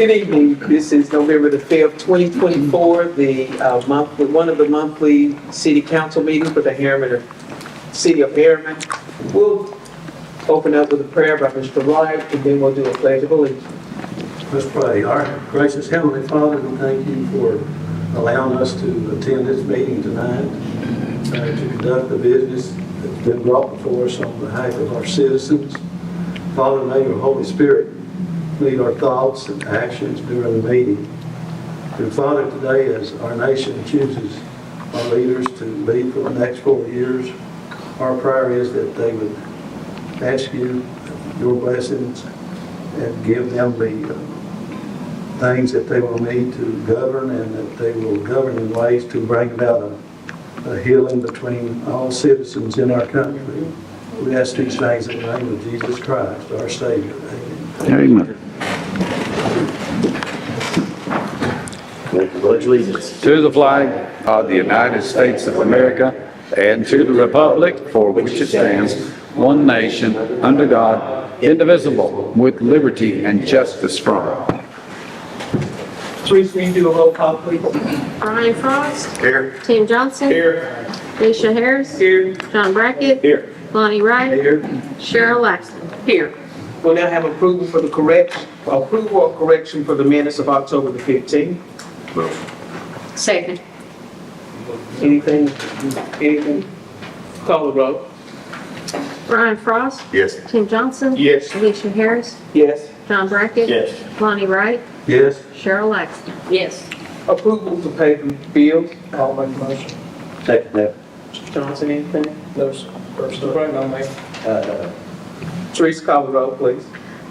Good evening. This is November the 5th, 2024, one of the monthly city council meetings for the Harriman, city of Harriman. We'll open up with a prayer by Mr. Wright, and then we'll do a pledge of allegiance. Let's pray. Our gracious Heavenly Father, we thank you for allowing us to attend this meeting tonight, to conduct the business that's been brought before us on behalf of our citizens. Father, may your Holy Spirit lead our thoughts and actions during the meeting. And Father, today as our nation chooses our leaders to lead for the next 4 years, our prayer is that they would ask you your blessings and give them the things that they will need to govern, and that they will govern in ways to bring about a healing between all citizens in our country. We ask these things in the name of Jesus Christ, our Savior. Amen. Pledge allegiance to the flag of the United States of America and to the republic for which it stands, one nation, under God, indivisible, with liberty and justice for all. Teresa, will you do a roll call, please? Brian Frost. Here. Tim Johnson. Here. Alicia Harris. Here. John Brackett. Here. Lonnie Wright. Here. Cheryl Laxton. Here. We'll now have approval or correction for the minutes of October the 15th. Second. Anything? Call the roll. Brian Frost. Yes. Tim Johnson. Yes. Alicia Harris. Yes. John Brackett. Yes. Lonnie Wright. Yes. Cheryl Laxton. Yes. Approval to pay the bills. I'll make a motion. Second that. Mr. Johnson, anything? No, sir. Mr. Brown, no, ma'am. Teresa, call the roll, please.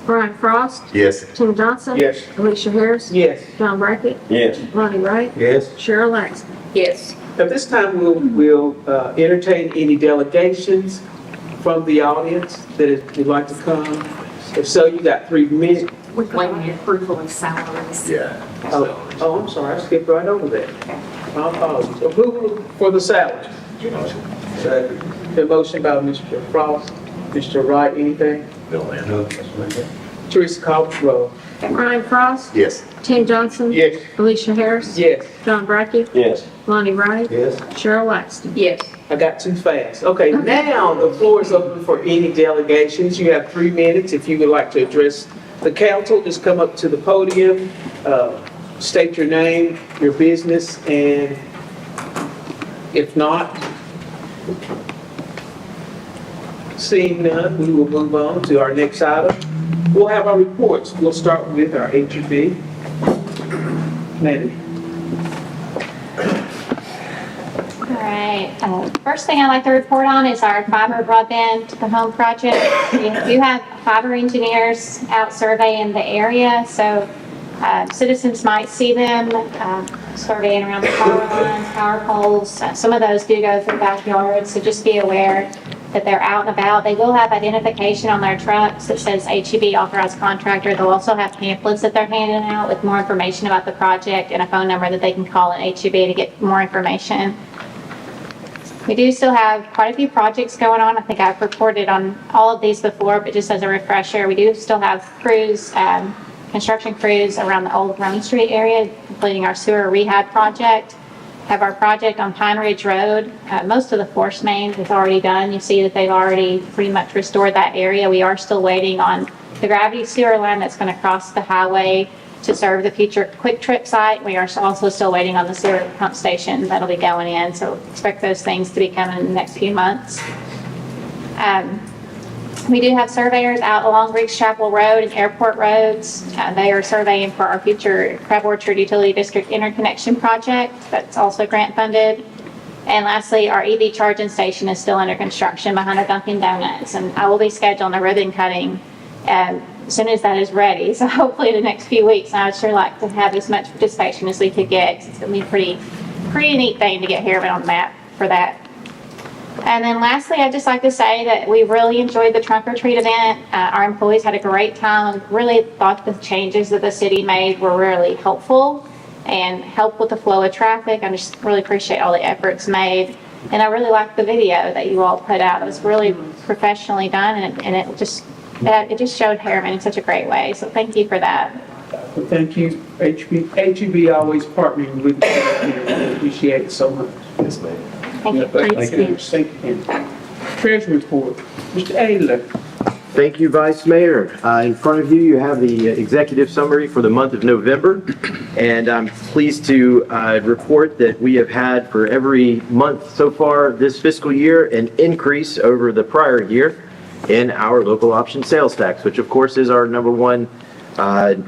Brian Frost. Yes. Tim Johnson. Yes. Alicia Harris. Yes. John Brackett. Yes. Lonnie Wright. Yes. Cheryl Laxton. Yes. At this time, we'll entertain any delegations from the audience that would like to come. If so, you got 3 minutes. We're waiting for approval of salaries. Yeah. Oh, I'm sorry, I skipped right over that. My apologies. Approval for the salary. Second. The motion by Mr. Frost. Mr. Wright, anything? No, man. No. Teresa, call the roll. Brian Frost. Yes. Tim Johnson. Yes. Alicia Harris. Yes. John Brackett. Yes. Lonnie Wright. Yes. Cheryl Laxton. Yes. I got too fast. Okay, now the floor is open for any delegations. You have 3 minutes. If you would like to address the council, just come up to the podium, state your name, your business, and if not, seeing none, we will move on to our next item. We'll have our reports. We'll start with our HEB. Mandy. All right. First thing I'd like to report on is our fiber broadband to the home project. We do have fiber engineers out surveying the area, so citizens might see them surveying around the power lines, power poles. Some of those do go through backyards, so just be aware that they're out and about. They will have identification on their trucks that says HEB authorized contractor. They'll also have pamphlets that they're handing out with more information about the project and a phone number that they can call at HEB to get more information. We do still have quite a few projects going on. I think I've reported on all of these before, but just as a refresher, we do still have crews, construction crews around the old Rome Street area, including our sewer rehab project. Have our project on Pine Ridge Road. Most of the force main is already done. You see that they've already pretty much restored that area. We are still waiting on the gravity sewer line that's going to cross the highway to serve the future Quick Trip site. We are also still waiting on the sewer pump station that'll be going in, so expect those things to be coming in the next few months. We do have surveyors out along Riggs Chapel Road and Airport Roads. They are surveying for our future Crab Orchard Utility District interconnection project that's also grant funded. And lastly, our EV charging station is still under construction behind a Dunkin' Donuts, and I will be scheduling a ribbon cutting as soon as that is ready. So hopefully in the next few weeks, I would sure like to have as much participation as we could get. It's going to be a pretty neat thing to get Harriman on the map for that. And then lastly, I'd just like to say that we really enjoyed the trunk or treat event. Our employees had a great time. Really thought the changes that the city made were really helpful and helped with the flow of traffic. I just really appreciate all the efforts made. And I really liked the video that you all put out. It was really professionally done, and it just showed Harriman in such a great way. So thank you for that. Well, thank you, HEB always partnering with us. We appreciate it so much. Yes, ma'am. Thank you. Thank you. Thank you. Treasury report, Mr. Ayler. Thank you, Vice Mayor. In front of you, you have the executive summary for the month of November. And I'm pleased to report that we have had for every month so far this fiscal year an increase over the prior year in our local option sales tax, which of course is our number one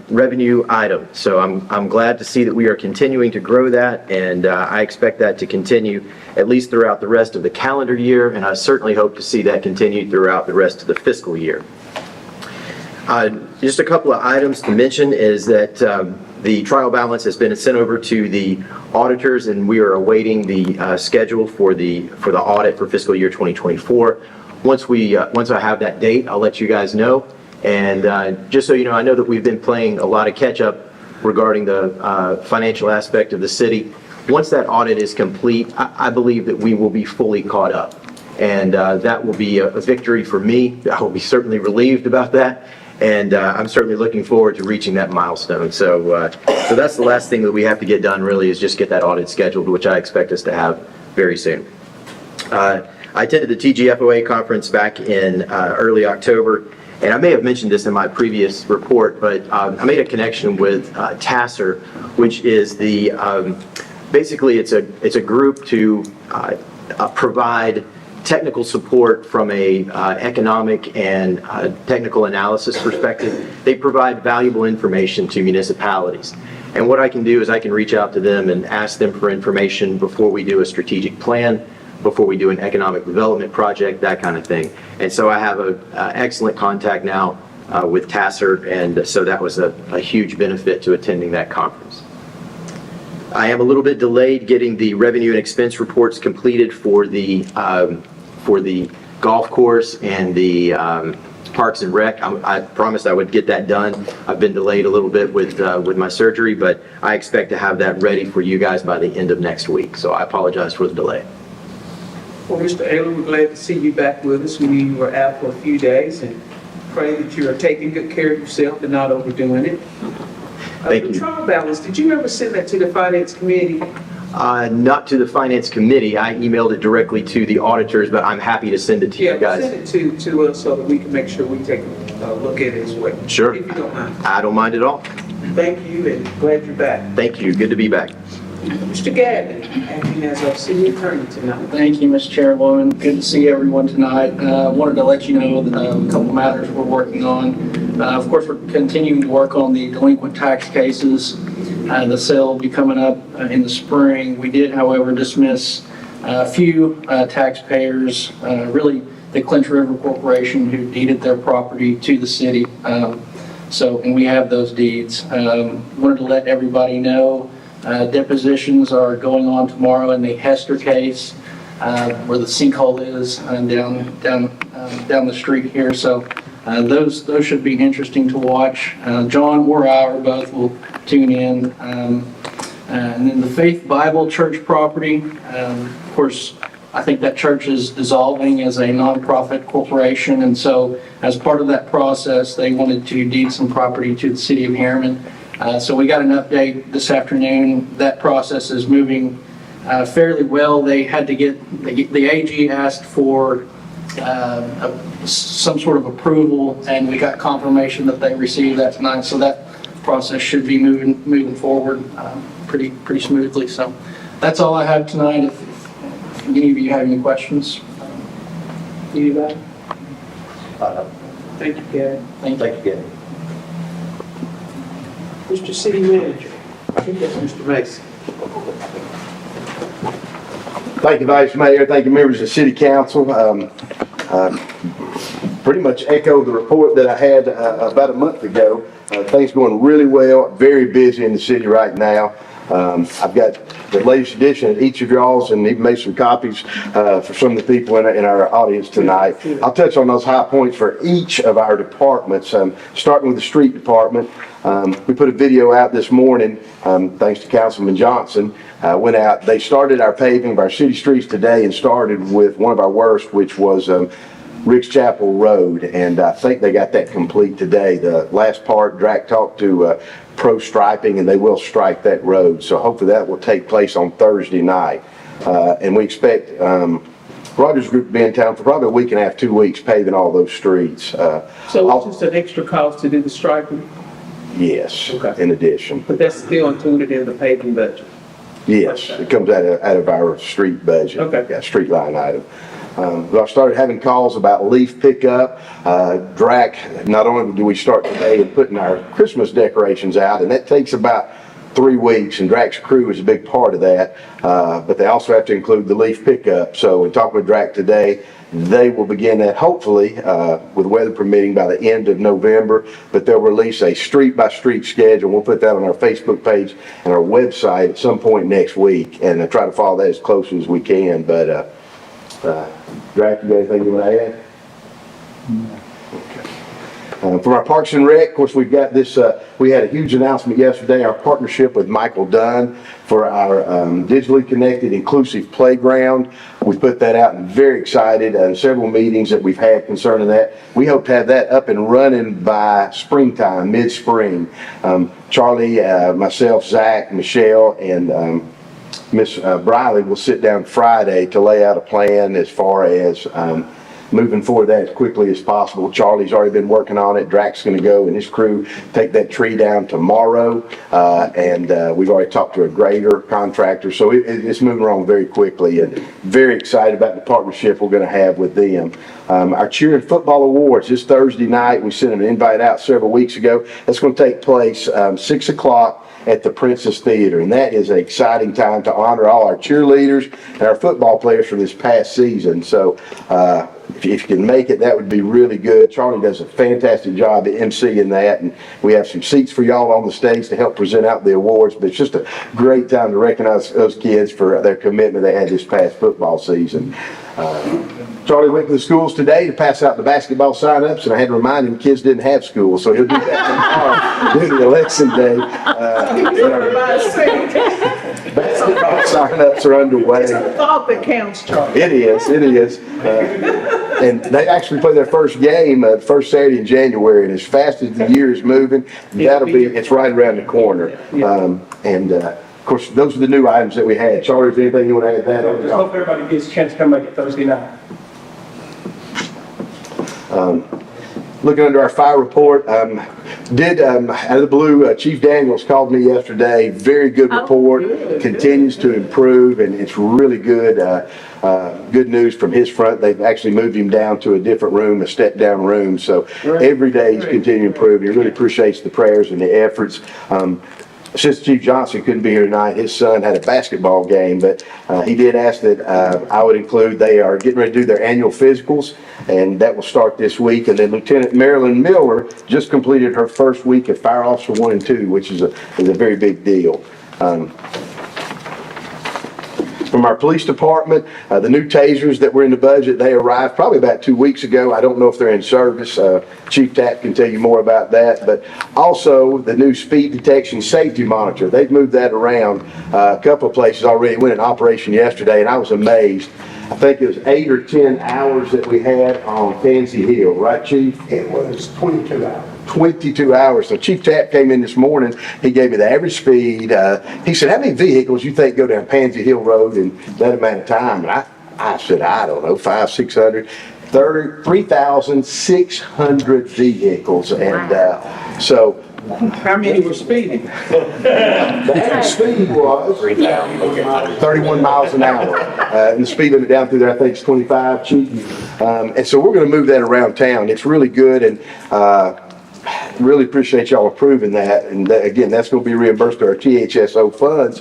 revenue item. So I'm glad to see that we are continuing to grow that, and I expect that to continue at least throughout the rest of the calendar year, and I certainly hope to see that continue throughout the rest of the fiscal year. Just a couple of items to mention is that the trial balance has been sent over to the auditors, and we are awaiting the schedule for the audit for fiscal year 2024. Once I have that date, I'll let you guys know. And just so you know, I know that we've been playing a lot of catch-up regarding the financial aspect of the city. Once that audit is complete, I believe that we will be fully caught up. And that will be a victory for me. I will be certainly relieved about that. And I'm certainly looking forward to reaching that milestone. So that's the last thing that we have to get done, really, is just get that audit scheduled, which I expect us to have very soon. I attended the TGFOA conference back in early October. And I may have mentioned this in my previous report, but I made a connection with TASSER, which is the, basically it's a group to provide technical support from a economic and technical analysis perspective. They provide valuable information to municipalities. And what I can do is I can reach out to them and ask them for information before we do a strategic plan, before we do an economic development project, that kind of thing. And so I have an excellent contact now with TASSER, and so that was a huge benefit to attending that conference. I am a little bit delayed getting the revenue and expense reports completed for the golf course and the Parks and Rec. I promised I would get that done. I've been delayed a little bit with my surgery, but I expect to have that ready for you guys by the end of next week. So I apologize for the delay. Well, Mr. Ayler, we're glad to see you back with us. We knew you were out for a few days, and pray that you are taking good care of yourself and not overdoing it. Thank you. The trial balance, did you ever send that to the Finance Committee? Not to the Finance Committee. I emailed it directly to the auditors, but I'm happy to send it to you guys. Send it to us so that we can make sure we take a look at it as well. Sure. If you don't mind. I don't mind at all. Thank you, and glad you're back. Thank you. Good to be back. Mr. Gadden, acting as our city attorney tonight. Thank you, Ms. Chairwoman. Good to see everyone tonight. Wanted to let you know that a couple matters we're working on. Of course, we're continuing to work on the delinquent tax cases. The sale will be coming up in the spring. We did, however, dismiss a few taxpayers, really the Clinch River Corporation, who deeded their property to the city. And we have those deeds. Wanted to let everybody know depositions are going on tomorrow in the Hester case, where the sinkhole is down the street here. So those should be interesting to watch. John or I or both will tune in. And then the Faith Bible Church property, of course, I think that church is dissolving as a nonprofit corporation, and so as part of that process, they wanted to deed some property to the city of Harriman. So we got an update this afternoon. That process is moving fairly well. They had to get, the AG asked for some sort of approval, and we got confirmation that they received that tonight. So that process should be moving forward pretty smoothly. So that's all I have tonight. If any of you have any questions. Anybody? Thank you, Gadden. Thank you again. Mr. City Manager, I think that's Mr. Mason. Thank you, Vice Mayor. Thank you, members of City Council. Pretty much echo the report that I had about a month ago. Things going really well, very busy in the city right now. I've got the latest edition of each of y'all's and even made some copies for some of the people in our audience tonight. I'll touch on those high points for each of our departments, starting with the street department. We put a video out this morning, thanks to Councilman Johnson. Went out, they started our paving of our city streets today and started with one of our worst, which was Ricks Chapel Road, and I think they got that complete today. The last part, Drac talked to Pro Striping, and they will stripe that road. So hopefully that will take place on Thursday night. And we expect Rogers Group to be in town for probably a week and a half, 2 weeks, paving all those streets. So it's just an extra cost to do the striping, Yes, Okay. in addition. but that's still included in the paving budget? Yes, it comes out of our street budget. Okay. Yeah, street line item. I started having calls about leaf pickup. Drac, not only do we start today in putting our Christmas decorations out, and that takes about 3 weeks, and Drac's crew is a big part of that, but they also have to include the leaf pickup. So in talking with Drac today, they will begin that hopefully, with weather permitting, by the end of November, but they'll release a street-by-street schedule. We'll put that on our Facebook page and our website at some point next week, and try to follow that as close as we can. But Drac, you got anything you want to add? From our Parks and Rec, of course, we've got this, we had a huge announcement yesterday, our partnership with Michael Dunn for our digitally connected inclusive playground. We put that out and very excited, several meetings that we've had concerning that. We hope to have that up and running by springtime, mid-spring. Charlie, myself, Zach, Michelle, and Miss Briley will sit down Friday to lay out a plan as far as moving forward that as quickly as possible. Charlie's already been working on it. Drac's going to go and his crew take that tree down tomorrow, and we've already talked to a grader contractor, so it's moving along very quickly, and very excited about the partnership we're going to have with them. Our cheer and football awards this Thursday night, we sent an invite out several weeks ago. That's going to take place 6 o'clock at the Princess Theater, and that is an exciting time to honor all our cheerleaders and our football players for this past season. So if you can make it, that would be really good. Charlie does a fantastic job at emceeing that, and we have some seats for y'all on the stage to help present out the awards, but it's just a great time to recognize those kids for their commitment they had this past football season. Charlie went to the schools today to pass out the basketball sign-ups, and I had to remind him kids didn't have school, so he'll do that tomorrow during the election day. Basketball sign-ups are underway. It's a thought that counts, Charlie. It is. And they actually play their first game first Saturday in January, and as fast as the year is moving, it's right around the corner. Of course, those are the new items that we had. Charlie, is there anything you want to add to that? I just hope everybody gets a chance to come make it Thursday night. Looking under our fire report, out of the blue, Chief Daniels called me yesterday. Very good report, continues to improve, and it's really good. Good news from his front. They've actually moved him down to a different room, a step-down room. So every day he's continuing to improve. He really appreciates the prayers and the efforts. Since Chief Johnson couldn't be here tonight, his son had a basketball game, but he did ask that I would include, they are getting ready to do their annual physicals, and that will start this week. And then Lieutenant Marilyn Miller just completed her first week at Fire Officer 1 and 2, which is a very big deal. From our police department, the new tasers that were in the budget, they arrived probably about 2 weeks ago. I don't know if they're in service. Chief Tapp can tell you more about that. But also the new speed detection safety monitor. They've moved that around a couple of places already. It went in operation yesterday, and I was amazed. I think it was 8 or 10 hours that we had on Pansy Hill, right, Chief? It was 22 hours. 22 hours. So Chief Tapp came in this morning. He gave me the average speed. He said, how many vehicles you think go down Pansy Hill Road in that amount of time? And I said, I don't know, 500, 600. 3,600 vehicles. And so How many were speeding? the average speed was 31 miles an hour. And the speed limit down through there, I think, is 25, Chief. And so we're going to move that around town. It's really good, and really appreciate y'all approving that. And again, that's going to be reimbursed to our THSO funds.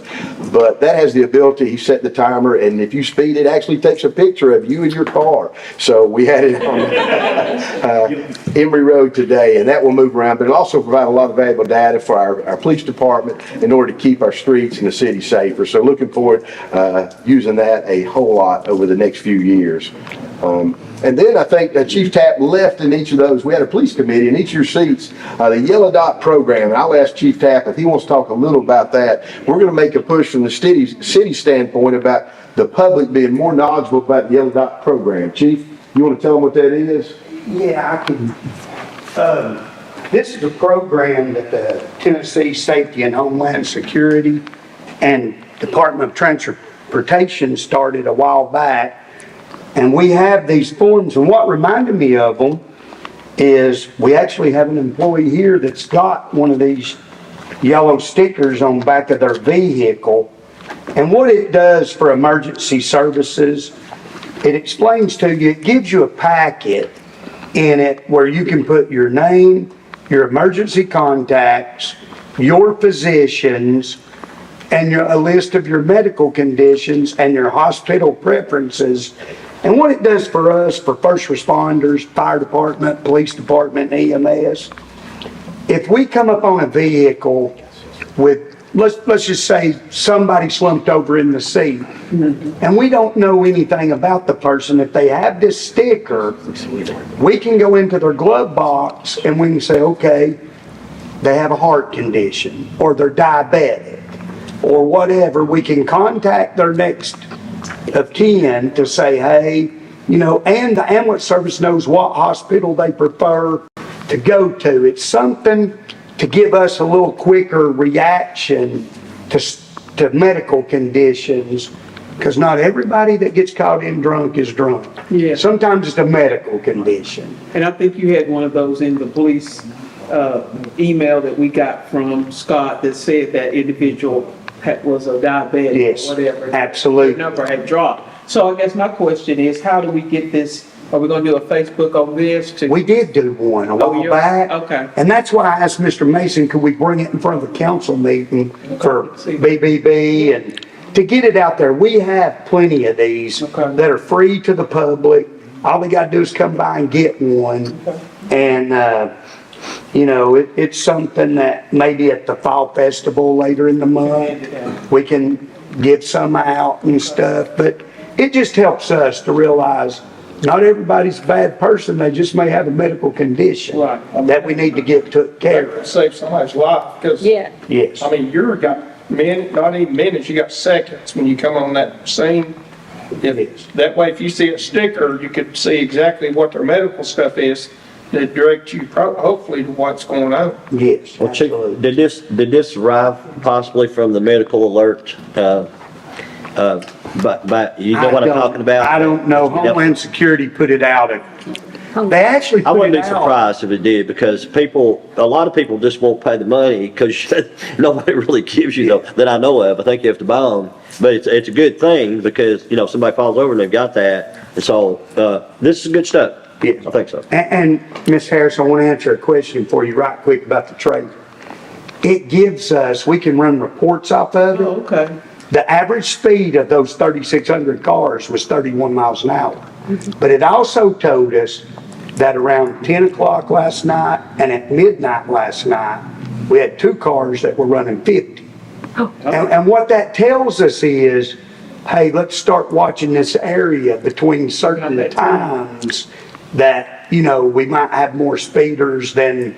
But that has the ability, he set the timer, and if you speed, it actually takes a picture of you and your car. So we had it on Emory Road today, and that will move around. But it'll also provide a lot of valuable data for our police department in order to keep our streets and the city safer. So looking forward using that a whole lot over the next few years. And then I think Chief Tapp left in each of those. We had a police committee in each of your seats, the Yellow Dot program. And I'll ask Chief Tapp if he wants to talk a little about that. We're going to make a push from the city standpoint about the public being more knowledgeable about the Yellow Dot program. Chief? You want to tell them what that is? Yeah, I can. This is a program that the Tennessee Safety and Homeland Security and Department of Transportation started a while back. And we have these forms, and what reminded me of them is we actually have an employee here that's got one of these yellow stickers on the back of their vehicle. And what it does for emergency services, it explains to you, it gives you a packet in it where you can put your name, your emergency contacts, your physicians, and a list of your medical conditions and your hospital preferences. And what it does for us, for first responders, fire department, police department, EMS, if we come up on a vehicle with, let's just say somebody slumped over in the seat, and we don't know anything about the person, if they have this sticker, we can go into their glove box and we can say, okay, they have a heart condition, or they're diabetic, or whatever. We can contact their next of kin to say, hey, you know, and the ambulance service knows what hospital they prefer to go to. It's something to give us a little quicker reaction to medical conditions, because not everybody that gets caught in drunk is drunk. Yeah. Sometimes it's a medical condition. And I think you had one of those in the police email that we got from Scott that said that individual was a diabetic Yes, or whatever. absolutely. The number had dropped. So I guess my question is, how do we get this? Are we going to do a Facebook on this? We did do one a while back. Okay. And that's why I asked Mr. Mason, could we bring it in front of the council meeting for BBB and to get it out there. We have plenty of these that are free to the public. All they got to do is come by and get one. And, you know, it's something that maybe at the fall festival later in the month, we can give some out and stuff. But it just helps us to realize not everybody's a bad person. They just may have a medical condition that we need to get took care of. Save somebody's life, because, Yes. I mean, you're got not even minutes, you got seconds when you come on that scene. That way, if you see a sticker, you could see exactly what their medical stuff is that directs you hopefully to what's going on. Yes, Well, Chief, absolutely. did this arrive possibly from the medical alert? But you know what I'm talking about? I don't know. Homeland Security put it out. They actually I put wouldn't it be out. surprised if it did, because a lot of people just won't pay the money because nobody really gives you that I know of. I think you have to buy them. But it's a good thing because, you know, somebody falls over and they've got that. And so, this is good stuff. Yes. I think so. And Ms. Harris, I want to answer a question for you right quick about the trailer. It gives us, we can run reports off of it. Oh, okay. The average speed of those 3,600 cars was 31 miles an hour. But it also told us that around 10 o'clock last night and at midnight last night, we had 2 cars that were running 50. And what that tells us is, hey, let's start watching this area between certain times that, you know, we might have more speeders than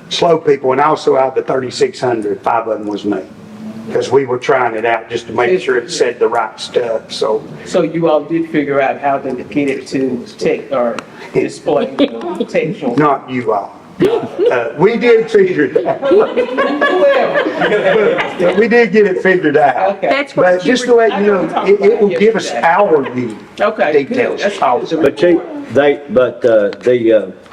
slow people. And also out of the 3,600, 5 of them was me. Because we were trying it out just to make sure it said the right stuff, so. So you all did figure out how to get it to take or display the textual. Not you all. We did figure it out. But we did get it figured out. Okay. That's what But you just were- to let you know, it will give us hourly Okay, good. details. That's also. But Chief,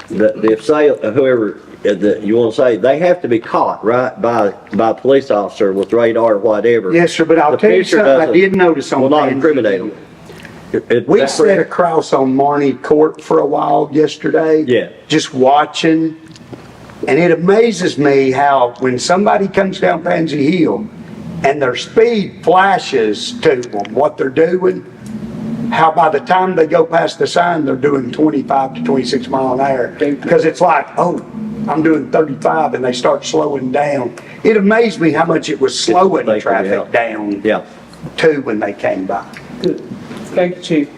the sale, whoever you want to say, they have to be caught, right, by a police officer with radar or whatever. Yes, sir, but I'll The tell you picture something I doesn't- did notice on. Will not Pansy incriminate Hill. them. We sat across on Marnie Court for a while yesterday. Yeah. Just watching. And it amazes me how when somebody comes down Pansy Hill and their speed flashes to them, what they're doing, how by the time they go past the sign, they're doing 25 to 26 mile an hour. Because it's like, oh, I'm doing 35 and they start slowing down. It amazed me how much it was slowing Thank you, traffic down Yeah. too when they came by. Good. Thank you, Chief.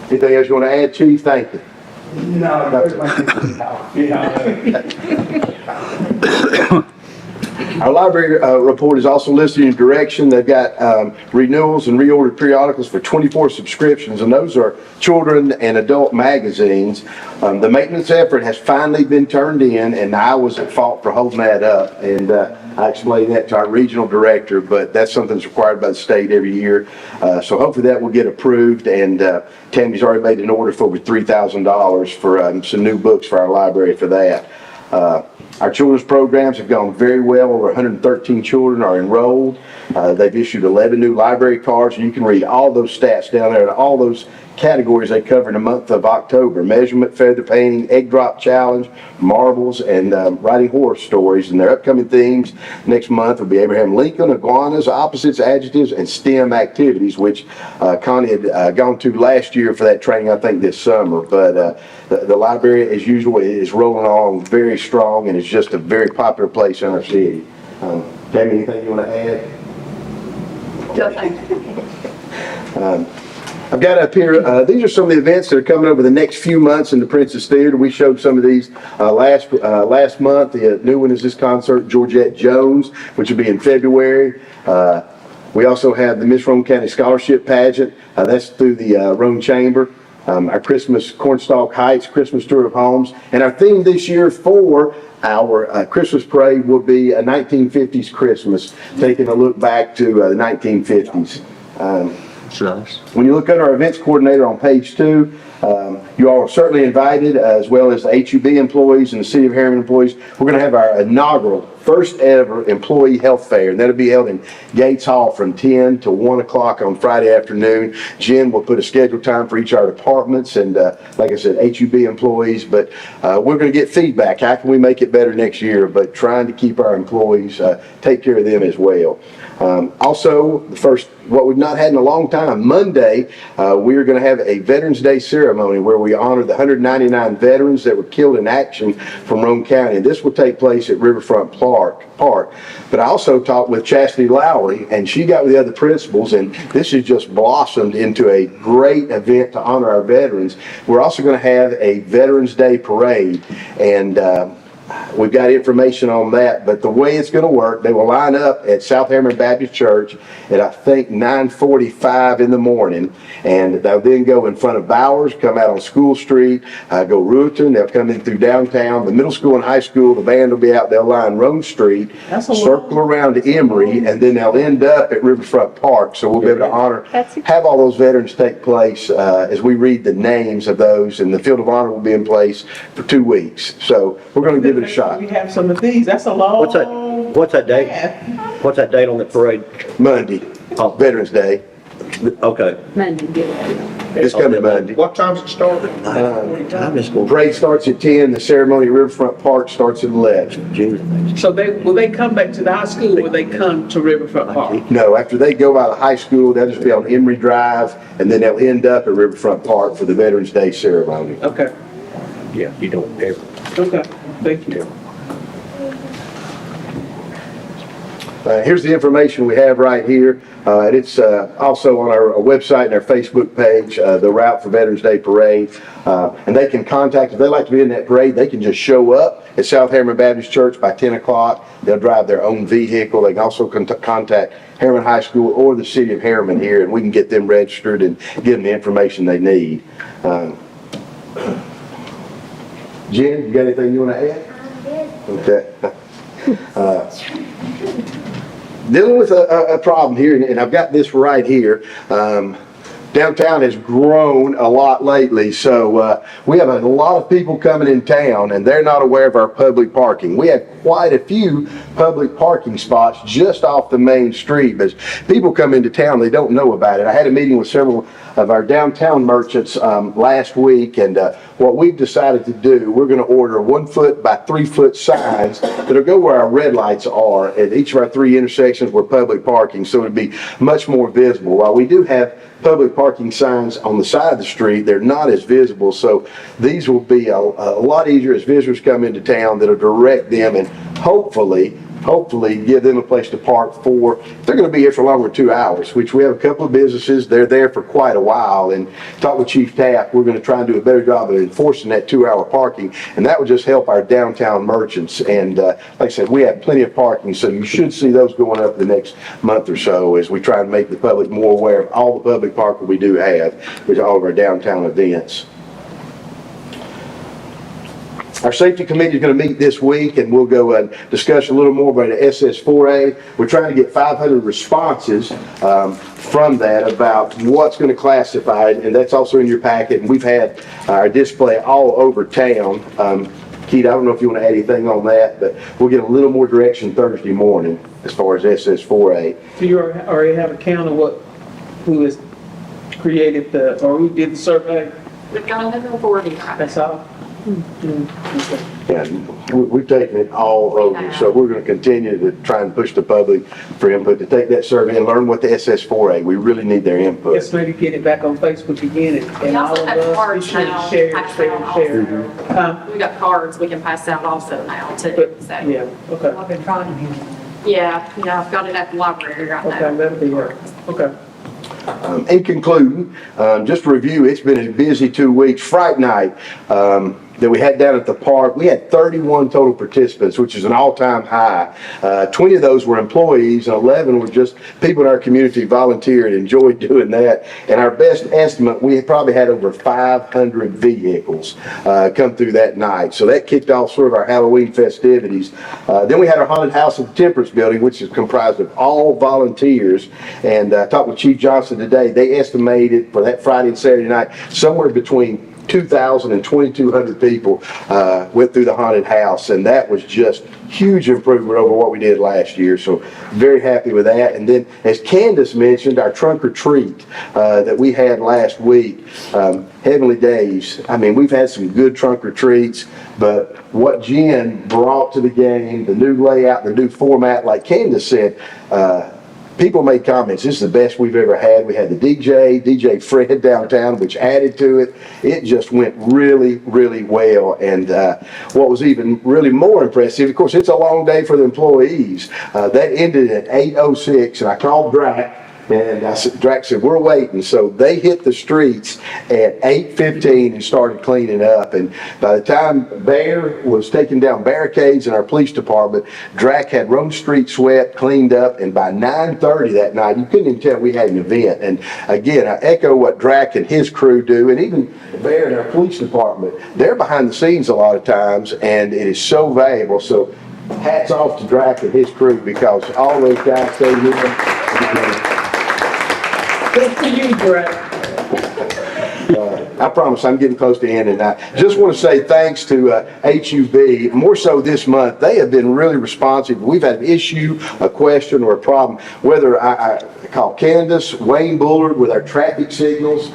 Anything else you want to add, Chief? Thank you. No, Our library report is also listed in direction. They've got renewals and reordered periodicals for 24 subscriptions, and those are children and adult magazines. The maintenance effort has finally been turned in, and I was at fault for holding that up. And I explained that to our regional director, but that's something that's required by the state every year. So hopefully that will get approved, and Tammy's already made an order for over $3,000 for some new books for our library for that. Our children's programs have gone very well. Over 113 children are enrolled. They've issued 11 new library cards, and you can read all those stats down there and all those categories they cover in the month of October: measurement, feather painting, egg drop challenge, marbles, and writing horror stories. And their upcoming themes next month will be Abraham Lincoln, iguanas, opposites, adjectives, and STEM activities, which Connie had gone to last year for that training, I think this summer. But the library, as usual, is rolling on very strong, and it's just a very popular place in our city. Tammy, anything you want to add? No, thank you. I've got up here, these are some of the events that are coming over the next few months in the Princess Theater. We showed some of these last month. The new one is this concert, Georgette Jones, which will be in February. We also have the Miss Rome County Scholarship Pageant. That's through the Rome Chamber. Our Christmas Cornstalk Heights Christmas Tour of Homes. And our theme this year for our Christmas parade will be a 1950s Christmas, taking a look back to the 1950s. That's nice. When you look at our events coordinator on page 2, you all are certainly invited, as well as the HUB employees and the City of Harriman employees. We're going to have our inaugural first ever employee health fair, and that'll be held in Gates Hall from 10 to 1 o'clock on Friday afternoon. Jen will put a scheduled time for each of our departments and, like I said, HUB employees. But we're going to get feedback. How can we make it better next year? But trying to keep our employees, take care of them as well. Also, what we've not had in a long time, Monday, we are going to have a Veterans Day ceremony where we honor the 199 veterans that were killed in action from Rome County. And this will take place at Riverfront Park. But I also talked with Chastity Lowry, and she got with the other principals, and this has just blossomed into a great event to honor our veterans. We're also going to have a Veterans Day parade, and we've got information on that, but the way it's going to work, they will line up at South Harriman Baptist Church at, I think, 9:45 in the morning, and they'll then go in front of Bowers, come out on School Street, go Rueton, they'll come in through downtown, the middle school and high school, the band will be out, they'll line Rome Street, circle around to Emory, and then they'll end up at Riverfront Park, so we'll be able to have all those veterans take place as we read the names of those, and the Field of Honor will be in place for 2 weeks. So we're going to give it a shot. We have some of these. That's a long. What's that date? What's that date on the parade? Monday, Veterans Day. Okay. Monday. It's coming Monday. What time's it start? Time is going. Parade starts at 10. The ceremony at Riverfront Park starts at 11. So will they come back to the high school, or will they come to Riverfront Park? No, after they go out of high school, they'll just be on Emory Drive, and then they'll end up at Riverfront Park for the Veterans Day ceremony. Okay. Yeah, you don't ever. Okay. Thank you. Here's the information we have right here, and it's also on our website and our Facebook page, the route for Veterans Day Parade. And they can contact, if they'd like to be in that parade, they can just show up at South Harriman Baptist Church by 10 o'clock. They'll drive their own vehicle. They can also contact Harriman High School or the City of Harriman here, and we can get them registered and give them the information they need. Jen, you got anything you want to add? Okay. Dealing with a problem here, and I've got this right here. Downtown has grown a lot lately, so we have a lot of people coming in town, and they're not aware of our public parking. We have quite a few public parking spots just off the main street, but as people come into town, they don't know about it. I had a meeting with several of our downtown merchants last week, and what we've decided to do, we're going to order 1 foot by 3 foot signs that'll go where our red lights are at each of our 3 intersections where public parking, so it'll be much more visible. While we do have public parking signs on the side of the street, they're not as visible, so these will be a lot easier as visitors come into town. That'll direct them and hopefully hopefully give them a place to park for, they're gonna be here for longer than 2 hours, which we have a couple of businesses, they're there for quite a while, and talk with Chief Tapp, we're gonna try and do a better job of enforcing that 2-hour parking, and that would just help our downtown merchants, and like I said, we have plenty of parking, so you should see those going up the next month or so as we try and make the public more aware of all the public parking we do have, with all of our downtown events. Our safety committee is going to meet this week, and we'll go and discuss a little more about the SS4A. We're trying to get 500 responses from that about what's going to classify it, and that's also in your packet. And we've had our display all over town. Keith, I don't know if you want to add anything on that, but we'll get a little more direction Thursday morning as far as SS4A. Do you already have a count of who has created or who did the survey? We've got 140 right That's now. all? And we've taken it all over, so we're going to continue to try and push the public for input, to take that survey and learn what the SS4A, we really need their input. Yes, maybe get it back on Facebook again, We and all also of have us, be cards sure now. to share, pass share, out share. also. Huh? We got cards we can pass out also now too, But, so. yeah, okay, I've been trying to. Yeah, I've got it at the library right now. okay, that'll be good, okay. In concluding, just to review, it's been a busy 2 weeks. Friday night, that we had down at the park, we had 31 total participants, which is an all-time high. 20 of those were employees, and 11 were just people in our community volunteered, enjoyed doing that. And our best estimate, we probably had over 500 vehicles come through that night. So that kicked off sort of our Halloween festivities. Then we had our haunted house at the Temperance Building, which is comprised of all volunteers. And I talked with Chief Johnson today. They estimated for that Friday and Saturday night somewhere between 2,000 and 2,200 people went through the haunted house, and that was just huge improvement over what we did last year. So very happy with that. And then, as Candace mentioned, our trunk or treat that we had last week, Heavenly Days. I mean, we've had some good trunk or treats, but what Jen brought to the game, the new layout, the new format, like Candace said, people made comments, this is the best we've ever had. We had the DJ Fred downtown, which added to it. It just went really, really well. And what was even really more impressive, of course, it's a long day for the employees. That ended at 8:06, and I called Drac. And Drac said, we're waiting. So they hit the streets at 8:15 and started cleaning up. And by the time Bear was taking down barricades in our police department, Drac had Rome Street swept, cleaned up, and by 9:30 that night, you couldn't even tell we had an event. And again, I echo what Drac and his crew do, and even Bear in our police department. They're behind the scenes a lot of times, and it is so valuable. So hats off to Drac and his crew, because all those guys stay with them. Good for you, Brett. I promise I'm getting close to ending. I just want to say thanks to HUB, more so this month. They have been really responsive. We've had an issue, a question, or a problem, whether I call Candace, Wayne Bullard with our traffic signals.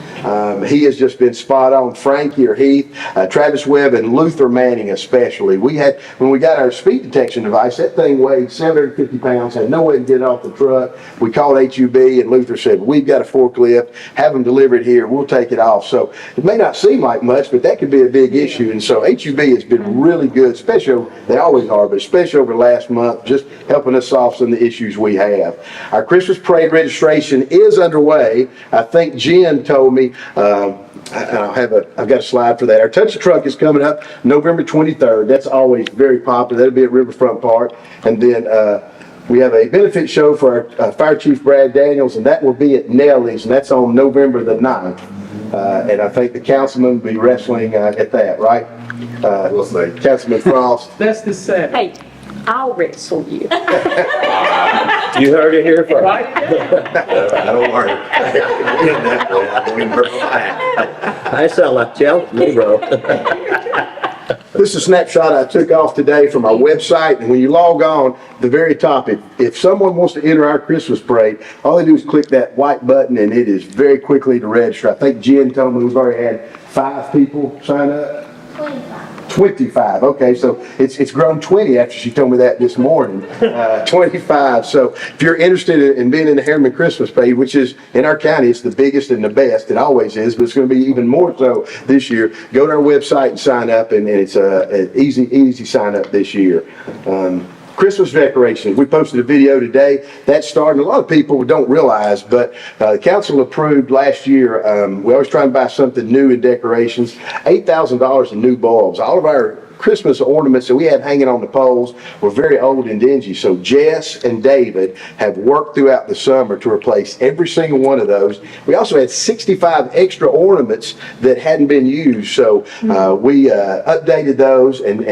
He has just been spot on. Frankie or Heath, Travis Webb, and Luther Manning especially. When we got our speed detection device, that thing weighed 750 pounds, had no way to get it off the truck. We called HUB, and Luther said, we've got a forklift, have them deliver it here, we'll take it off. So it may not seem like much, but that could be a big issue. And so HUB has been really good, especially, they always are, but especially over last month, just helping us solve some of the issues we have. Our Christmas parade registration is underway. I think Jen told me, I've got a slide for that. Our Touch the Truck is coming up November 23rd. That's always very popular. That'll be at Riverfront Park. And then we have a benefit show for our Fire Chief Brad Daniels, and that will be at Nellie's, and that's on November the 9th. And I think the councilman will be wrestling at that, right? We'll see. Councilman Frost. That's the set. Hey, I'll wrestle you. You heard it here first. Don't worry. I sound like challenge me, bro. This is a snapshot I took off today from our website, and when you log on, at the very top, if someone wants to enter our Christmas parade, all they do is click that white button, and it is very quickly to register. I think Jen told me we've already had 5 people sign up. 25. Okay, so it's grown 20 after she told me that this morning. 25. So if you're interested in being in the Harriman Christmas Parade, which is in our county, it's the biggest and the best. It always is, but it's going to be even more so this year. Go to our website and sign up, and it's an easy sign up this year. Christmas decorations, we posted a video today. That's starting, a lot of people don't realize, but the council approved last year, we always try and buy something new in decorations, $8,000 in new bulbs. All of our Christmas ornaments that we had hanging on the poles were very old and dingy. So Jess and David have worked throughout the summer to replace every single one of those. We also had 65 extra ornaments that hadn't been used. So we updated those, and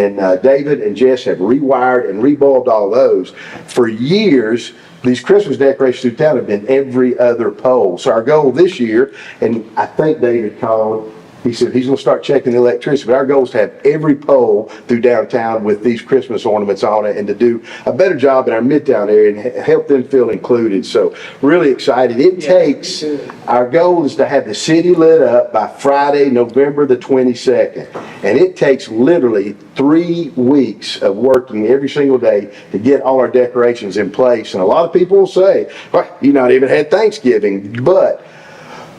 David and Jess have rewired and rebulbed all those. For years, these Christmas decorations through town have been every other pole. So our goal this year, and I think David called, he said he's going to start checking the electricity, but our goal is to have every pole through downtown with these Christmas ornaments on it, and to do a better job in our midtown area and help them feel included. So really excited. It takes, our goal is to have the city lit up by Friday, November the 22nd. And it takes literally 3 weeks of working every single day to get all our decorations in place. And a lot of people will say, well, you not even had Thanksgiving, but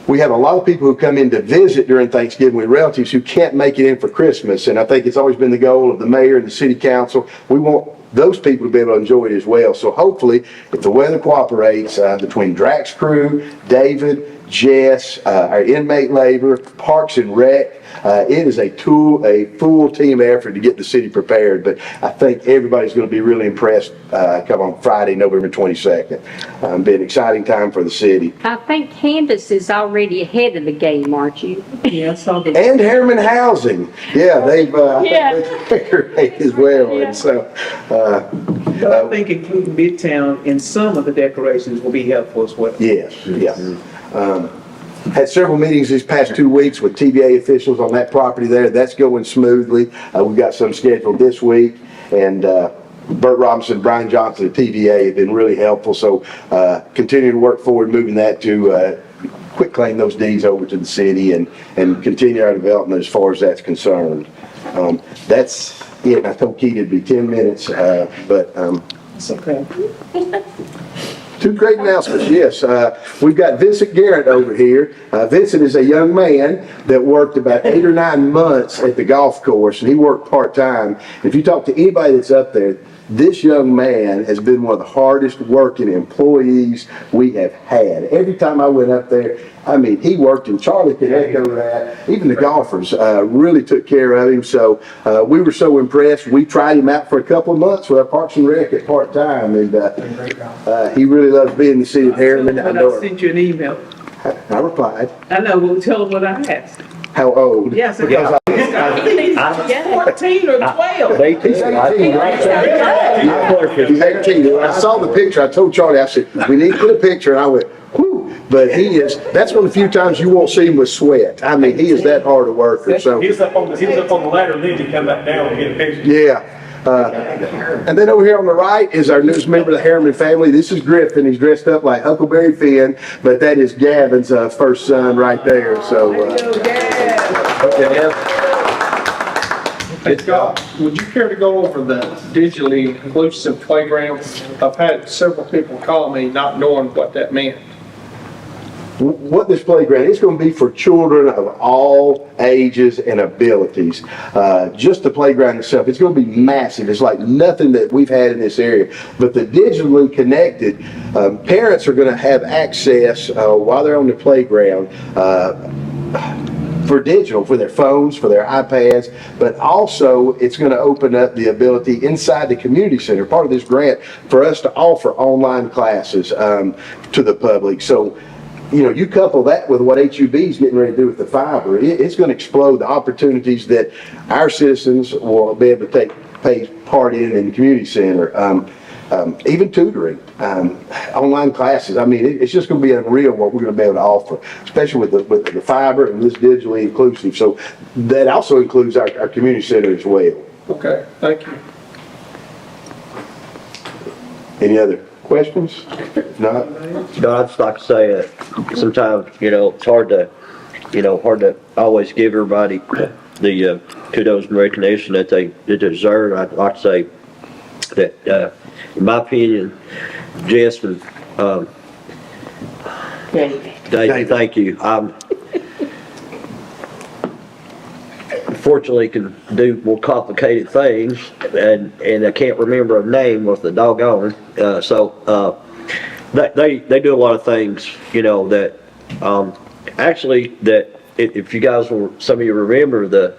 we have a lot of people who come in to visit during Thanksgiving with relatives who can't make it in for Christmas. And I think it's always been the goal of the mayor and the city council. We want those people to be able to enjoy it as well. So hopefully, if the weather cooperates, between Drax crew, David, Jess, our inmate labor, Parks and Rec, it is a full team effort to get the city prepared. But I think everybody's going to be really impressed come on Friday, November 22nd. Be an exciting time for the city. I think Candace is already ahead of the game, aren't you? Yeah, I saw that. And Harriman Housing. Yeah, they've Yeah. decorated as well. Yeah. And so, But I think including Midtown in some of the decorations will be helpful as well. yes, yeah. Had several meetings these past 2 weeks with TVA officials on that property there. That's going smoothly. We've got some scheduled this week, and Bert Robinson, Brian Johnson at TVA have been really helpful. So continue to work forward, moving that to quit claim those deeds over to the city and continue our development as far as that's concerned. That's it. I told Keith it'd be 10 minutes, but It's okay. two great announcements, yes. We've got Vincent Garrett over here. Vincent is a young man that worked about 8 or 9 months at the golf course, and he worked part-time. If you talk to anybody that's up there, this young man has been one of the hardest working employees we have had. Every time I went up there, I mean, he worked, and Charlie could echo that. Even the golfers really took care of him. So we were so impressed. We tried him out for a couple of months with our Parks and Rec at part-time, and he really loves being in the city of Harriman. I sent you an email. I replied. I know, well, tell them what I asked. How old? Yes, because he's 14 or 12. 18, He's 18, right? He's 18. When I saw the picture, I told Charlie, I said, we need to get a picture, and I went, whew. But that's one of the few times you won't see him with sweat. I mean, he is that hard a worker, so. He was up on the ladder, and then he come back down and get a picture. Yeah. And then over here on the right is our newest member of the Harriman family. This is Griffin. He's dressed up like Huckleberry Finn, but that is Gavin's first son right there. So, Hey, Scott, would you care to go over the digitally inclusive playground? I've had several people call me not knowing what that meant. what this playground is going to be for children of all ages and abilities. Just the playground itself, it's going to be massive. It's like nothing that we've had in this area. But the digitally connected, parents are going to have access while they're on the playground for digital, for their phones, for their iPads, but also it's going to open up the ability inside the community center, part of this grant, for us to offer online classes to the public. So, you know, you couple that with what HUB is getting ready to do with the fiber, it's going to explode the opportunities that our citizens will be able to take part in the community center. Even tutoring, online classes. I mean, it's just going to be unreal what we're going to be able to offer, especially with the fiber and this digitally inclusive. So that also includes our community center as well. Okay, thank you. Any other questions? No? No, I'd just like to say that sometimes, you know, it's hard to always give everybody the kudos and recognition that they deserve. I'd like to say that, in my opinion, Jess and David, thank you. fortunately can do more complicated things, and I can't remember a name with the doggone. They do a lot of things, you know, that actually that if you guys will, some of you remember the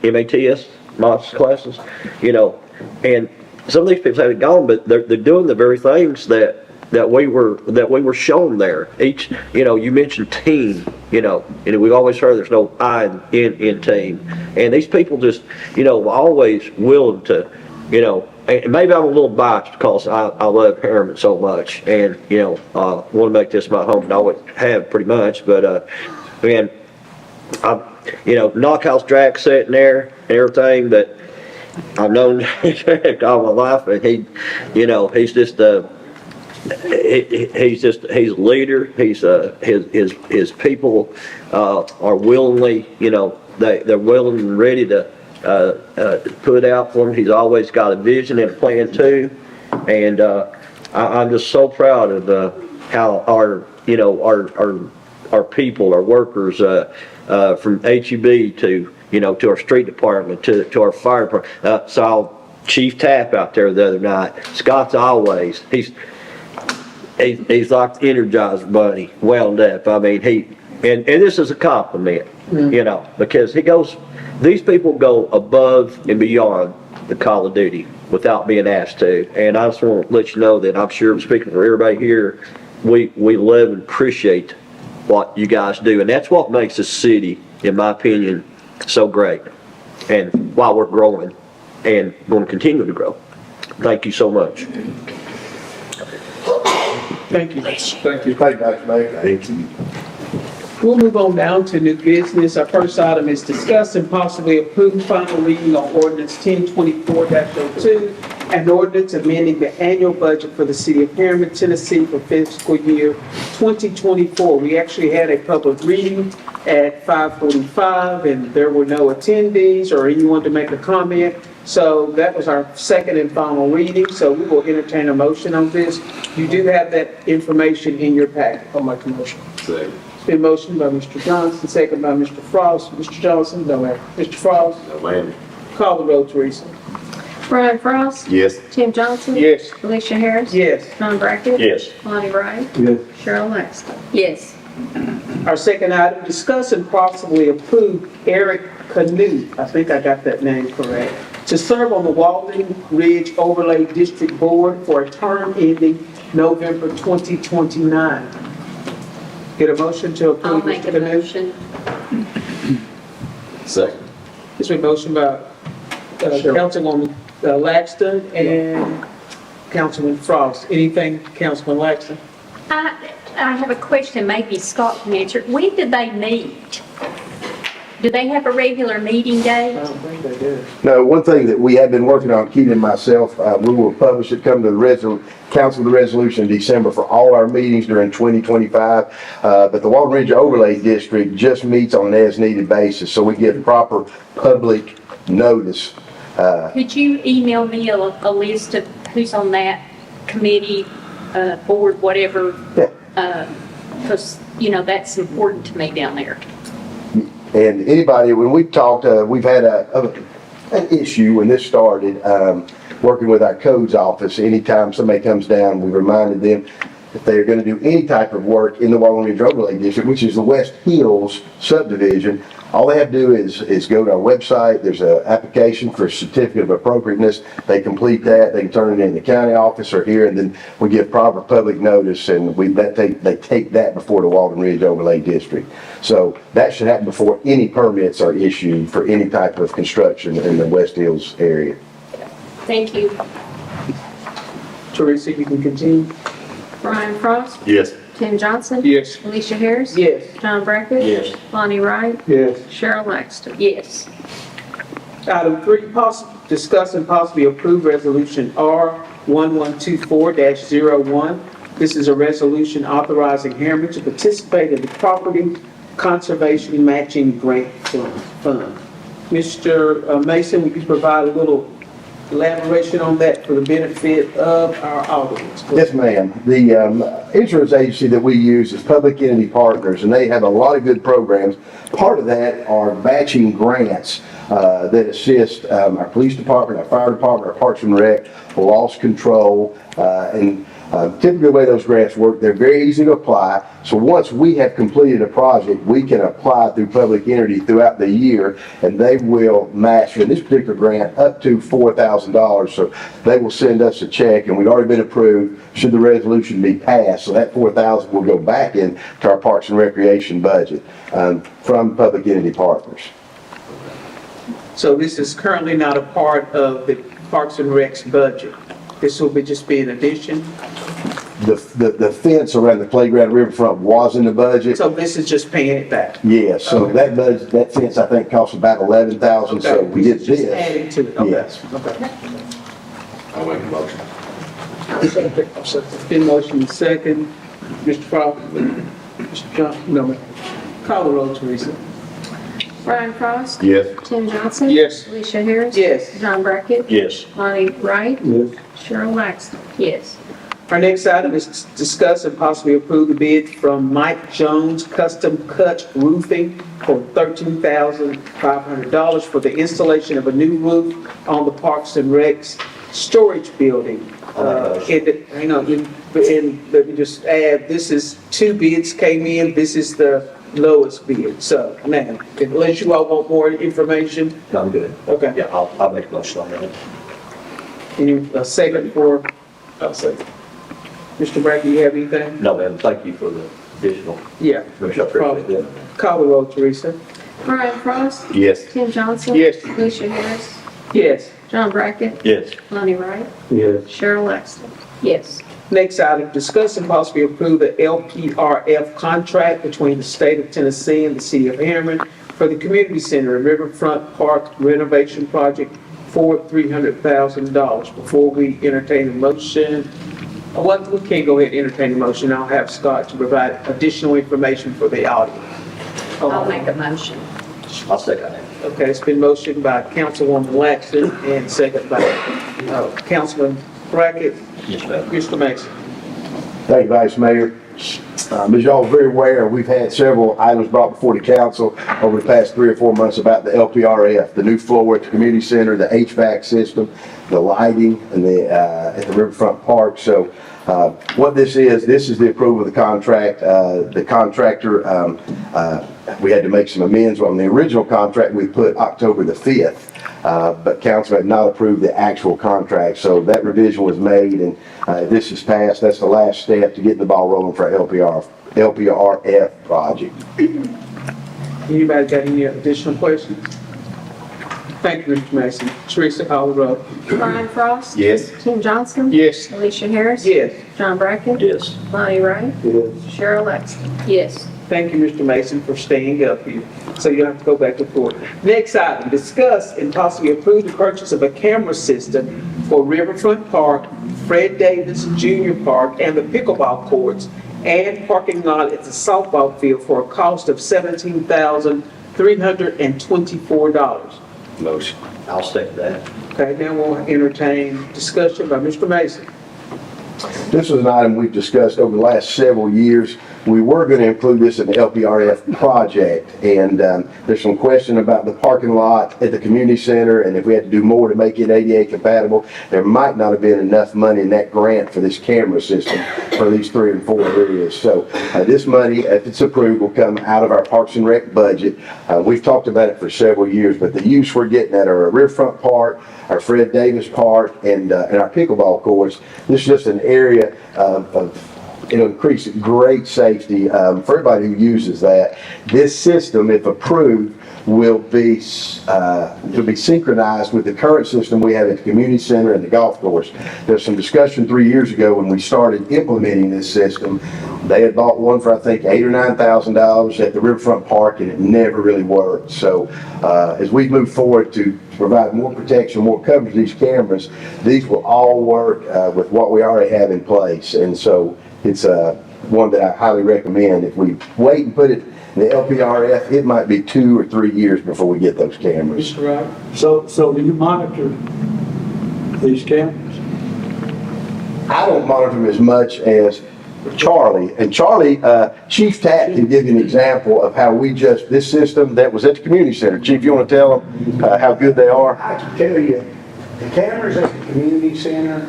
MATS MOS classes, you know, and some of these people haven't gone, but they're doing the very things that we were shown there. Each, you know, you mentioned team, you know, and we've always heard there's no I in team, and these people just, you know, always willing to, you know, and maybe I'm a little biased because I love Harriman so much, and you know, want to make this my home, and I always have pretty much, but man, you know, Knockhouse Drac sitting there and everything, but I've known all my life, and he, you know, he's just he's a leader. He's his people are willingly, you know, they're willing and ready to put out for him. He's always got a vision and a plan too, and I'm just so proud of how our, you know, our people, our workers, from HEB to, you know, to our street department, to our fire department. Saw Chief Tapp out there the other night. Scott's always, he's like the Energizer Bunny, wound up. I mean, and this is a compliment, you know, because these people go above and beyond the call of duty without being asked to. And I just want to let you know that I'm sure, speaking for everybody here, we love and appreciate what you guys do. And that's what makes this city, in my opinion, so great. And while we're growing and going to continue to grow. Thank you so much. Thank you. Thank you. Thank you, Dr. Mayor. Thank you. We'll move on down to new business. Our first item is discuss and possibly approve final reading on ordinance 1024-02, an ordinance amending the annual budget for the city of Harriman, Tennessee for fiscal year 2024. We actually had a public reading at 5:45, and there were no attendees or anyone to make a comment. So that was our second and final reading. So we will entertain a motion on this. You do have that information in your packet. I'll make a motion. It's been motioned by Mr. Johnson, second by Mr. Frost. Mr. Johnson, no ma'am. Mr. Frost? No, ma'am. Call the roll, Teresa. Brian Frost. Yes. Tim Johnson. Yes. Alicia Harris. Yes. John Brackett. Yes. Lonnie Wright. Yes. Cheryl Laxton. Yes. Our second item, discuss and possibly approve Eric Canoe, I think I got that name correct, to serve on the Walden Ridge Overlay District Board for a term ending November 2029. Get a motion to I'll approve, make Mr. a Canoe? motion. Second. It's been motioned by Councilwoman Laxton and Councilman Frost. Anything, Councilman Laxton? I have a question, maybe Scott can answer. When did they meet? Do they have a regular meeting I day? don't think they do. No, one thing that we have been working on, Keaton and myself, we will publish it, come to the council the resolution in December for all our meetings during 2025. But the Walden Ridge Overlay District just meets on an as-needed basis, so we give proper public notice. Could you email me a list of who's on that committee, board, whatever? Because, you know, that's important to me down there. And anybody, when we've talked, we've had an issue when this started, working with our codes office. Anytime somebody comes down, we reminded them that they're going to do any type of work in the Walden Ridge Overlay District, which is the West Hills subdivision. All they have to do is go to our website. There's an application for a certificate of appropriateness. They complete that. They can turn it in the county office or here, and then we give proper public notice, and they take that before the Walden Ridge Overlay District. So that should happen before any permits are issued for any type of construction in the West Hills area. Thank you. Teresa, you can continue. Brian Frost. Yes. Tim Johnson. Yes. Alicia Harris. Yes. John Brackett. Yes. Lonnie Wright. Yes. Cheryl Laxton. Yes. Item 3, discuss and possibly approve resolution R1124-01. This is a resolution authorizing Harriman to participate in the Property Conservation Matching Grant Fund. Mr. Mason, would you provide a little elaboration on that for the benefit of our audience? Yes, ma'am. The insurance agency that we use is Public Entity Partners, and they have a lot of good programs. Part of that are matching grants that assist our police department, our fire department, our parks and rec, loss control, and typically the way those grants work, they're very easy to apply. So once we have completed a project, we can apply through public entity throughout the year, and they will match, in this particular grant, up to $4,000. So they will send us a check, and we've already been approved should the resolution be passed. So that $4,000 will go back into our Parks and Recreation budget from public entity partners. So this is currently not a part of the Parks and Rec's budget. This will just be an addition. The fence around the playground riverfront was in the budget. So this is just paying it back. Yeah, so that budget, that fence I think cost about $11,000, so we did Just this. adding to it. Okay. Yes. Okay. I'll make a motion. It's been motion second. Mr. Frost, Mr. Johnson, no, ma'am. Call the roll, Teresa. Brian Frost. Yes. Tim Johnson. Yes. Alicia Harris. Yes. John Brackett. Yes. Lonnie Wright. Yes. Cheryl Laxton. Yes. Our next item is to discuss and possibly approve the bid from Mike Jones Custom Cut Roofing for $13,500 for the installation of a new roof on the Parks and Recs storage building. Hang on, and let me just add, this is 2 bids came in, this is the lowest bid. So now, unless you all want more information, I'm good. okay. Yeah, I'll make a motion on that. Any, a second for, I'll say. Mr. Brackett, you have anything? No, ma'am, thank you for the additional. Yeah. Commissioner, I appreciate that. Call the roll, Teresa. Brian Frost. Yes. Tim Johnson. Yes. Alicia Harris. Yes. John Brackett. Yes. Lonnie Wright. Yes. Cheryl Laxton. Yes. Next item, discuss and possibly approve the LPRF contract between the state of Tennessee and the city of Harriman for the community center and riverfront park renovation project for $300,000. Before we entertain a motion, well, we can't go ahead and entertain a motion. I'll have Scott to provide additional information for the audience. I'll make a motion. I'll second that. Okay, it's been motioned by Councilwoman Laxton and second by Councilman Brackett. Yes, ma'am. Mr. Mason. Thank you, Vice Mayor. As y'all are very aware, we've had several items brought before the council over the past 3 or 4 months about the LPRF, the new floor at the community center, the HVAC system, the lighting, and at the riverfront park. So what this is the approval of the contract. The contractor, we had to make some amends on the original contract. We put October the 5th. But council had not approved the actual contract, so that revision was made, and if this is passed, that's the last step to get the ball rolling for our LPRF project. Anybody got any additional questions? Thank you, Mr. Mason. Teresa, call the roll. Brian Frost. Yes. Tim Johnson. Yes. Alicia Harris. Yes. John Brackett. Yes. Lonnie Wright. Yes. Cheryl Laxton. Yes. Thank you, Mr. Mason, for staying up here. So you'll have to go back to court. Next item, discuss and possibly approve the purchase of a camera system for Riverfront Park, Fred Davis Jr. Park, and the pickleball courts and parking lot at the softball field for a cost of $17,324. Motion. I'll second that. Okay, now we'll entertain discussion by Mr. Mason. This is an item we've discussed over the last several years. We were going to include this in the LPRF project, and there's some question about the parking lot at the community center, and if we had to do more to make it ADA compatible, there might not have been enough money in that grant for this camera system for these 3 and 4 areas. So this money, if it's approved, will come out of our Parks and Rec budget. We've talked about it for several years, but the use we're getting at our Riverfront Park, our Fred Davis Park, and our pickleball courts. This is just an area it'll increase great safety for everybody who uses that. This system, if approved, will be synchronized with the current system we have at the community center and the golf course. There's some discussion 3 years ago when we started implementing this system. They had bought one for I think $8,000 or $9,000 at the Riverfront Park, and it never really worked. So as we move forward to provide more protection, more coverage of these cameras, these will all work with what we already have in place. And so it's one that I highly recommend. If we wait and put it in the LPRF, it might be 2 or 3 years before we get those cameras. Mr. Wright? So do you monitor these cameras? I don't monitor them as much as Charlie. And Charlie, Chief Tatt can give you an example of how this system that was at the community center. Chief, you want to tell them how good they are? I can tell you, the cameras at the community center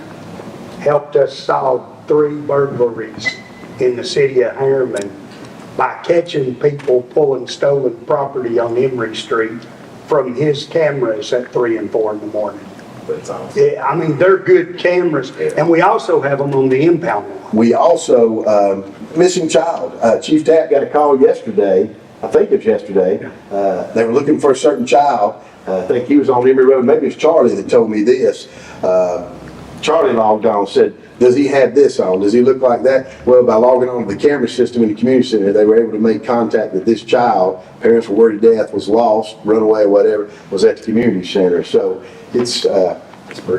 helped us solve 3 burglaries in the city of Harriman by catching people pulling stolen property on Emory Street from his cameras at 3 and 4 in the morning. That's awesome. Yeah, I mean, they're good cameras, and we also have them on the impound line. We also, missing child. Chief Tatt got a call yesterday, I think it was yesterday. They were looking for a certain child. I think he was on Emory Road. Maybe it's Charlie that told me this. Charlie logged on and said, does he have this on? Does he look like that? Well, by logging on to the camera system in the community center, they were able to make contact with this child. Parents were worried to death, was lost, run away, whatever, was at the community center. So it's the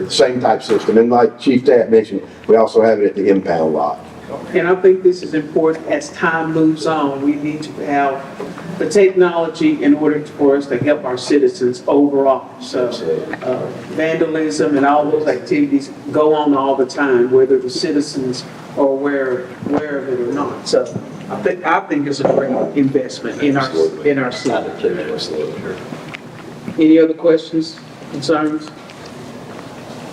same type system. And like Chief Tatt mentioned, we also have it at the impound lot. And I think this is important as time moves on. We need to have the technology in order for us to help our citizens overall. So vandalism and all those activities go on all the time, whether the citizens are aware of it or not. So I think it's a great investment in our city. Any other questions, concerns?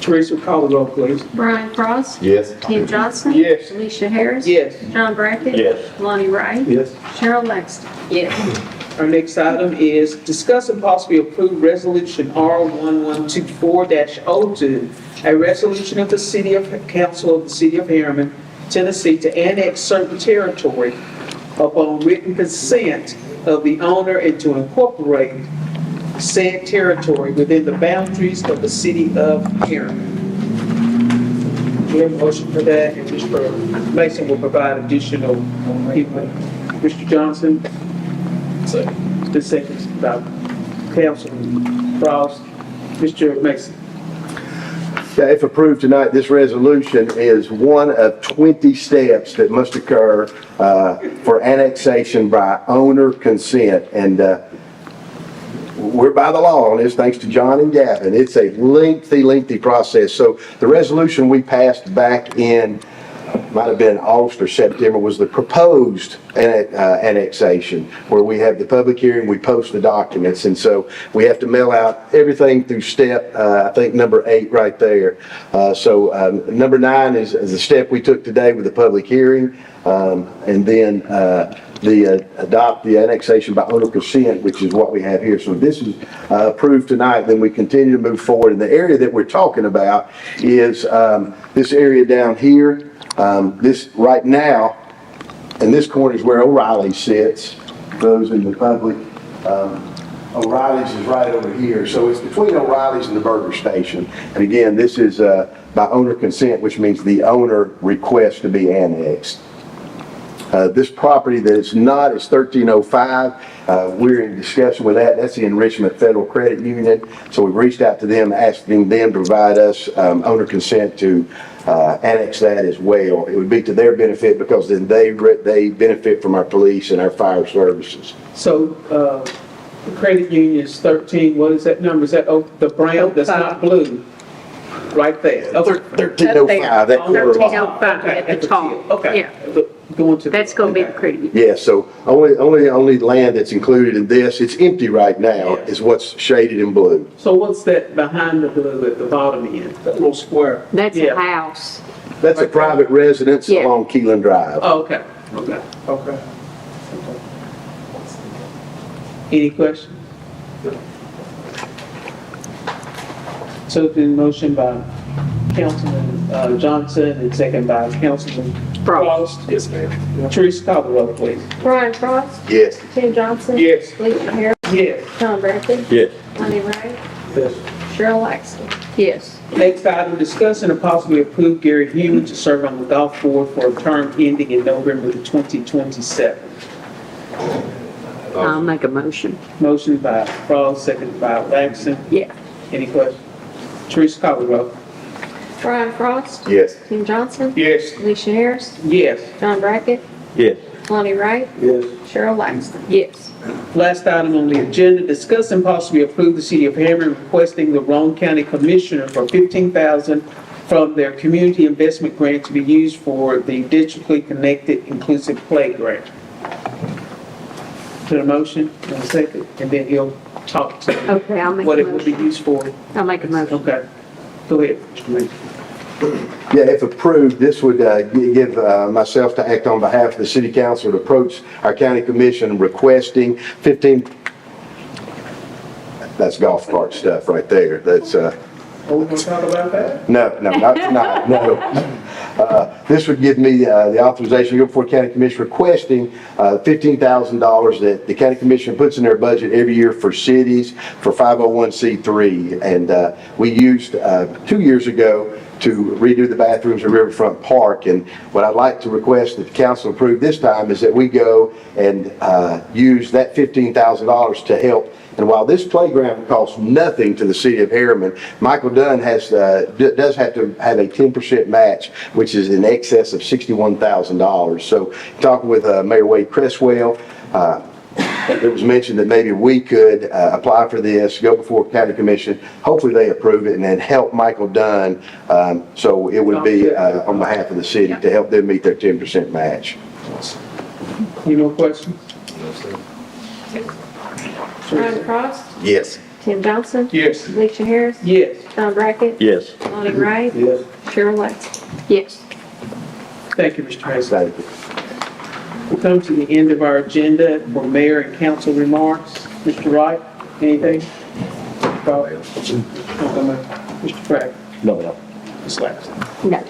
Teresa, call the roll, please. Brian Frost. Yes. Tim Johnson. Yes. Alicia Harris. Yes. John Brackett. Yes. Lonnie Wright. Yes. Cheryl Langston. Yes. Our next item is discuss and possibly approve resolution R1124-02, a resolution of the Council of the City of Harriman, Tennessee, to annex certain territory upon written consent of the owner and to incorporate said territory within the boundaries of the City of Harriman. We have a motion for that, and Mr. Mason will provide additional people. Mr. Johnson? The second by Councilman Frost. Mr. Mason. Yeah, if approved tonight, this resolution is one of 20 steps that must occur for annexation by owner consent. And we're by the law on this, thanks to John and Gavin. It's a lengthy process. So the resolution we passed back in, might have been August or September, was the proposed annexation, where we have the public hearing, we post the documents, and so we have to mail out everything through step, I think number 8 right there. Number 9 is the step we took today with the public hearing, and then adopt the annexation by owner consent, which is what we have here. So this is approved tonight, then we continue to move forward. And the area that we're talking about is this area down here. This right now, and this corner is where O'Reilly sits, those in the public. O'Reilly's is right over here. So it's between O'Reilly's and the burger station. And again, this is by owner consent, which means the owner requests to be annexed. This property that it's not is 1305. We're in discussion with that. That's the Enrichment Federal Credit Union. So we've reached out to them, asking them to provide us owner consent to annex that as well. It would be to their benefit because then they benefit from our police and our fire services. So the credit union is 13, what is that number? Is that the brown that's not blue? Right there. 1305, that corner lot. 1305 at the top. Okay. Yeah. Going to. That's going to be the credit union. Yeah, so only land that's included in this, it's empty right now, is what's shaded in blue. So what's that behind the blue at the bottom end? That little square? That's a Yeah. house. That's a private residence Yeah. along Keelan Drive. Oh, okay. Any questions? So it's been motion by Councilman Johnson and second by Councilman Frost. Yes, ma'am. Teresa, call the roll, please. Brian Frost. Yes. Tim Johnson. Yes. Alicia Harris. Yes. John Brackett. Yes. Lonnie Wright. Yes. Cheryl Langston. Yes. Next item, discuss and possibly approve Gary Harriman to serve on the golf board for a term ending in November 2027. I'll make a motion. Motion by Frost, second by Langston. Yeah. Any questions? Teresa, call the roll. Brian Frost. Yes. Tim Johnson. Yes. Alicia Harris. Yes. John Brackett. Yes. Lonnie Wright. Yes. Cheryl Langston. Yes. Last item on the agenda, discuss and possibly approve the City of Harriman requesting the Roane County Commissioner for $15,000 from their community investment grant to be used for the digitally connected inclusive playground. To the motion, in a second, and then he'll talk to Okay, I'll make what a it would be motion. used for. I'll make a motion. Okay, go ahead, Mr. Mayor. Yeah, if approved, this would give myself to act on behalf of the city council to approach our county commission requesting 15, that's golf cart stuff right there. That's, Are we gonna talk about that? no, not tonight, no. This would give me the authorization to go before county commission requesting $15,000 that the county commission puts in their budget every year for cities for 501c3. And we used 2 years ago to redo the bathrooms at Riverfront Park. And what I'd like to request that the council approve this time is that we go and use that $15,000 to help. And while this playground costs nothing to the city of Harriman, Michael Dunn does have to have a 10% match, which is in excess of $61,000. So talking with Mayor Wade Cresswell, it was mentioned that maybe we could apply for this, go before county commission, hopefully they approve it, and then help Michael Dunn. So it would be on behalf of the city to help them meet their 10% match. Any more questions? Brian Frost, Yes. Tim Johnson, Yes. Alicia Harris, Yes. John Brackett, Yes. Lonnie Wright, Yes. Cheryl Lexi. Yes. Thank you, Mr. President. Thank you. We'll come to the end of our agenda for mayor and council remarks. Mr. Wright, anything? Mr. Frank? No. Ms. Langston? No,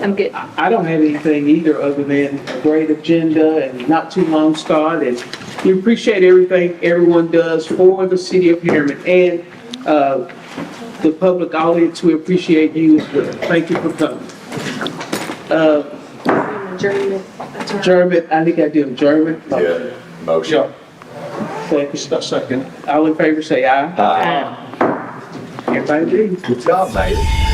I'm good. I don't have anything either other than a great agenda and not too long, Scott. And we appreciate everything everyone does for the city of Harriman and the public audience. We appreciate you as well. Thank you for coming. Adjournment. Adjournment, I think I did adjournment. Yeah, motion. Thank you. Second. All in favor say aye. Aye. Everybody leave. Good job, mate.